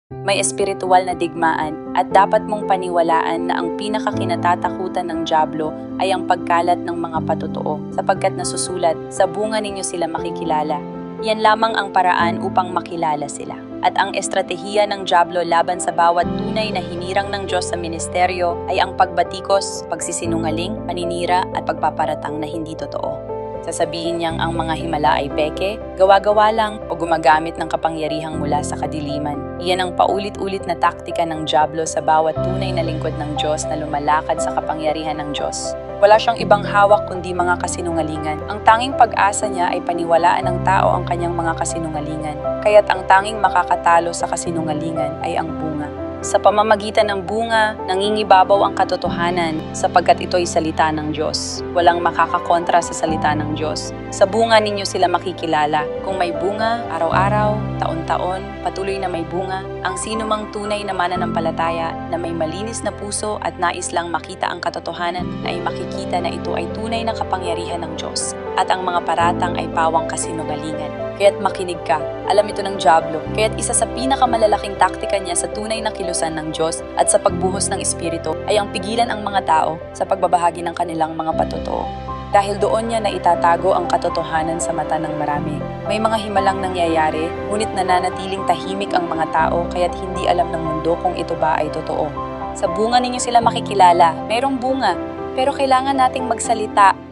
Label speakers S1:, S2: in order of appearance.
S1: May espiritual na digmaan at dapat mong paniwalaan na ang pinakakinatatakutan ng dyablo ay ang pagkalat ng mga patotoo sapagkat nasusulat, sa bunga ninyo sila makikilala. Yan lamang ang paraan upang makilala sila. At ang estratehiya ng dyablo laban sa bawat tunay na hinirang ng Diyos sa ministeryo ay ang pagbatikos, pagsisinungaling, paninira at pagpaparatang na hindi totoo. Sasabihin niyang ang mga himala ay peke, gawa-gawa lang o gumagamit ng kapangyarihang mula sa kadiliman. Iyan ang paulit-ulit na taktika ng dyablo sa bawat tunay na lingkod ng Diyos na lumalakad sa kapangyarihan ng Diyos. Wala siyang ibang hawak kundi mga kasinungalingan. Ang tanging pag-asa niya ay paniwalaan ng tao ang kanyang mga kasinungalingan. Kaya't ang tanging makakatalo sa kasinungalingan ay ang bunga. Sa pamamagitan ng bunga, nangingibabaw ang katotohanan sapagkat ito'y salita ng Diyos. Walang makakakontra sa salita ng Diyos. Sa bunga ninyo sila makikilala. Kung may bunga, araw-araw, taon-taon, patuloy na may bunga, ang sinumang tunay na mananampalataya na may malinis na puso at nais lang makita ang katotohanan ay makikita na ito ay tunay na kapangyarihan ng Diyos at ang mga paratang ay pawang kasinungalingan. Kaya't makinig ka. Alam ito ng dyablo. Kaya't isa sa pinakamalalaking taktika niya sa tunay na kilusan ng Diyos at sa pagbuhos ng Espiritu ay ang pigilan ang mga tao sa pagbabahagi ng kanilang mga patotoo. Dahil doon niya na itatago ang katotohanan sa mata ng marami. May mga himalang nangyayari, ngunit nananatiling tahimik ang mga tao kaya't hindi alam ng mundo kung ito ba ay totoo. Sa bunga ninyo sila makikilala. Mayroong bunga, pero kailangan nating magsalita.